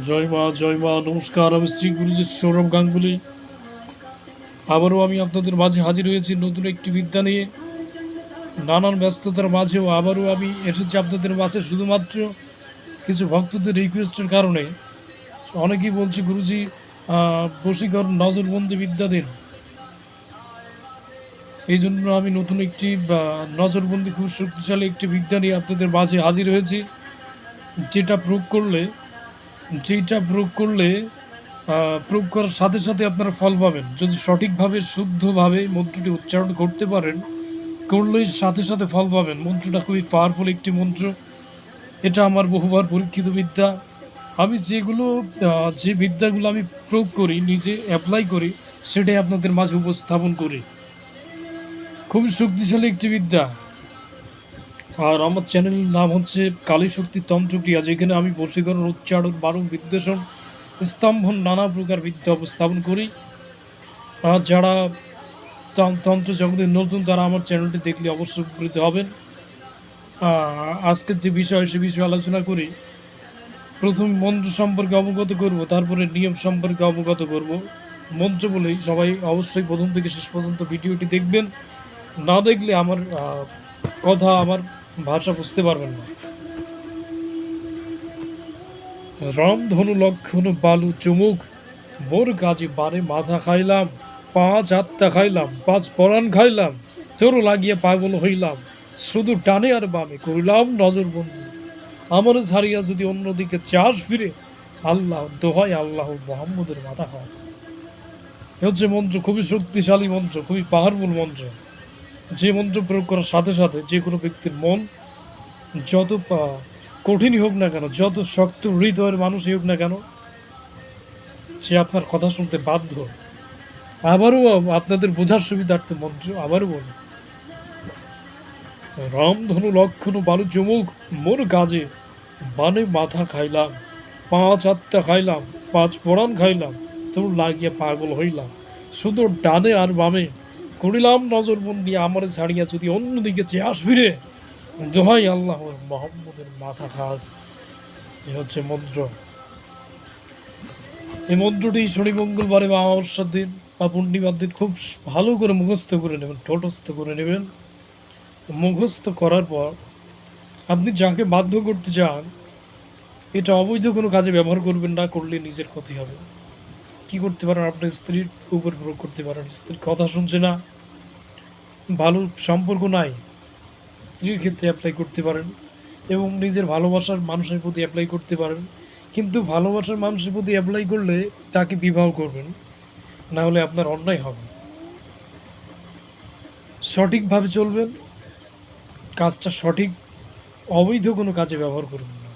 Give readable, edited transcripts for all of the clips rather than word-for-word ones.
জয় মা, নমস্কার। আমি শ্রী গুরুজি সৌরভ গাঙ্গুলি। আবারও আমি আপনাদের মাঝে হাজির হয়েছি নতুন একটি বিদ্যা নিয়ে। নানান ব্যস্ততার মাঝেও আবারও আমি এসেছি আপনাদের মাঝে শুধুমাত্র কিছু ভক্তদের রিকোয়েস্টের কারণে। অনেকেই বলছে গুরুজি বশীকরণ নজরবন্দি বিদ্যা দিন। এই জন্য আমি নতুন একটি নজরবন্দি খুব শক্তিশালী একটি বিদ্যা নিয়ে আপনাদের মাঝে হাজির হয়েছি, যেটা প্রয়োগ করলে প্রয়োগ করার সাথে সাথে আপনারা ফল পাবেন। যদি সঠিকভাবে শুদ্ধভাবে মন্ত্রটি উচ্চারণ করতে পারেন, করলেই সাথে সাথে ফল পাবেন। মন্ত্রটা খুবই পাওয়ারফুল একটি মন্ত্র। এটা আমার বহুবার পরীক্ষিত বিদ্যা। আমি যে বিদ্যাগুলো আমি প্রয়োগ করি, নিজে অ্যাপ্লাই করি, সেটাই আপনাদের মাঝে উপস্থাপন করি। খুবই শক্তিশালী একটি বিদ্যা। আর আমার চ্যানেলের নাম হচ্ছে কালী শক্তি তন্ত্রক্রিয়া, যেখানে আমি বশীকরণ, উচ্চারণ, বারণ, বিদ্বেষণ, স্তম্ভন, নানা প্রকার বিদ্যা উপস্থাপন করি। আর যারা তন্ত্র জগতে নতুন, তারা আমার চ্যানেলটি দেখলে অবশ্যই উপকৃত হবেন। আজকের যে বিষয়, সে বিষয়ে আলোচনা করি। প্রথম মন্ত্র সম্পর্কে অবগত করব, তারপরে নিয়ম সম্পর্কে অবগত করব। মন্ত্র বলেই সবাই অবশ্যই প্রথম থেকে শেষ পর্যন্ত ভিডিওটি দেখবেন। না দেখলে আমার কথা, আমার ভাষা বুঝতে পারবেন না। রাম ধনু লক্ষণ বালু চুমুক, মোর কাজে বারে মাথা খাইলাম, 5 আত্মা খাইলাম, 5 পরাণ খাইলাম, তোর লাগিয়ে পাগল হইলাম, শুধু ডানে আর বামে করিলাম নজরবন্দি, আমার ছাড়িয়া যদি অন্যদিকে চাষ ফিরে, আল্লাহ দোহাই আল্লাহ মোহাম্মদের মাথা খাস। এ হচ্ছে মন্ত্র, খুবই শক্তিশালী মন্ত্র, খুবই পাওয়ারফুল মন্ত্র। যে মন্ত্র প্রয়োগ করার সাথে সাথে যে কোনো ব্যক্তির মন যত কঠিনই হোক না কেন, যত শক্ত হৃদয়ের মানুষই হোক না কেন, সে আপনার কথা শুনতে বাধ্য। আবারও আপনাদের বোঝার সুবিধার্থে মন্ত্র আবারও বলি। রামধনু লক্ষণ বালু চুমুক, মোর কাজে বানে মাথা খাইলাম, 5 আত্মা খাইলাম, 5 পরাণ খাইলাম, তোর লাগিয়া পাগল হইলাম, শুধু ডানে আর বামে করিলাম নজরবন্দি, আমার ছাড়িয়া যদি অন্যদিকে চেয়ে আসবিরে, দোহাই আল্লাহ মোহাম্মদের মাথা খাস। এ হচ্ছে মন্ত্র। এই মন্ত্রটি শনি মঙ্গলবারে বা অমাবস্যার দিন বা পূর্ণিমার দিন খুব ভালো করে মুখস্থ করে নেবেন, ঠোঁটস্থ করে নেবেন। মুখস্থ করার পর আপনি যাকে বাধ্য করতে চান, এটা অবৈধ কোনো কাজে ব্যবহার করবেন না, করলে নিজের ক্ষতি হবে। কি করতে পারেন, আপনার স্ত্রীর উপর প্রয়োগ করতে পারেন। স্ত্রীর কথা শুনছে না, ভালো সম্পর্ক নাই, স্ত্রীর ক্ষেত্রে অ্যাপ্লাই করতে পারেন। এবং নিজের ভালোবাসার মানুষের প্রতি অ্যাপ্লাই করতে পারেন। কিন্তু ভালোবাসার মানুষের প্রতি অ্যাপ্লাই করলে তাকে বিবাহ করবেন, না হলে আপনার অন্যায় হবে। সঠিকভাবে চলবেন, কাজটা সঠিক, অবৈধ কোনো কাজে ব্যবহার করবেন না।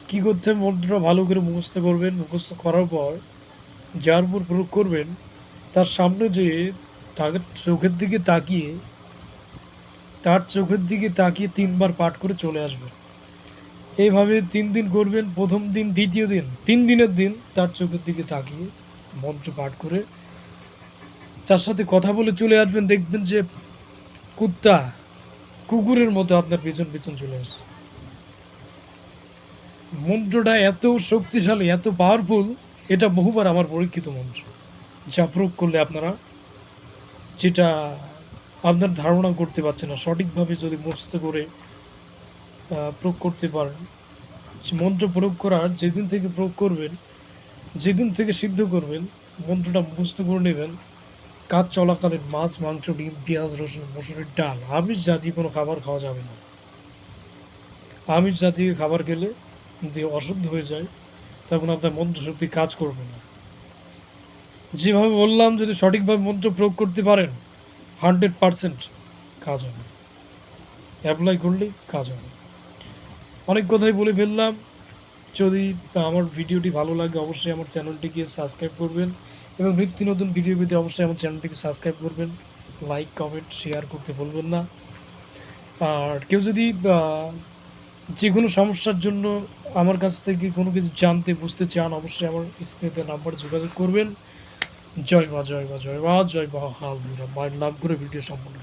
কী করতে, মন্ত্রটা ভালো করে মুখস্থ করবেন। মুখস্থ করার পর যার উপর প্রয়োগ করবেন, তার সামনে যে তাকে চোখের দিকে তাকিয়ে, তার চোখের দিকে তাকিয়ে 3 বার পাঠ করে চলে আসবেন। এইভাবে 3 দিন করবেন। প্রথম দিন, দ্বিতীয় দিন, 3 দিনের দিন তার চোখের দিকে তাকিয়ে মন্ত্র পাঠ করে তার সাথে কথা বলে চলে আসবেন। দেখবেন যে কুকুরের মতো আপনার পিছন পিছন চলে আসছে। মন্ত্রটা এত শক্তিশালী, এত পাওয়ারফুল, এটা বহুবার আমার পরীক্ষিত মন্ত্র, যা প্রয়োগ করলে আপনারা যেটা আপনার ধারণা করতে পারছে না, সঠিকভাবে যদি মুখস্থ করে প্রয়োগ করতে পারেন। মন্ত্র প্রয়োগ করার যেদিন থেকে প্রয়োগ করবেন, যেদিন থেকে সিদ্ধ করবেন, মন্ত্রটা মুখস্থ করে নেবেন। কাজ চলাকালীন মাছ, মাংস, ডিম, পেঁয়াজ, রসুন, মসুরের ডাল, আমিষ জাতীয় কোনো খাবার খাওয়া যাবে না। আমিষ জাতীয় খাবার খেলে দেহ অশুদ্ধ হয়ে যায়, তখন আপনার মন্ত্র শক্তি কাজ করবে না। যেভাবে বললাম, যদি সঠিকভাবে মন্ত্র প্রয়োগ করতে পারেন, 100% কাজ হবে। অ্যাপ্লাই করলেই কাজ হবে। অনেক কথাই বলে ফেললাম। যদি আমার ভিডিওটি ভালো লাগে, অবশ্যই আমার চ্যানেলটিকে সাবস্ক্রাইব করবেন, এবং নিত্য নতুন ভিডিও পেতে অবশ্যই আমার চ্যানেলটিকে সাবস্ক্রাইব করবেন। লাইক, কমেন্ট, শেয়ার করতে বলবেন না। আর কেউ যদি যে কোনো সমস্যার জন্য আমার কাছ থেকে কোনো কিছু জানতে, বুঝতে চান, অবশ্যই আমার স্ক্রিনে নাম্বার যোগাযোগ করবেন। জয় মা, জয় মা, জয় মা, জয় মা, মায়ের নাম করে ভিডিও সম্পূর্ণ।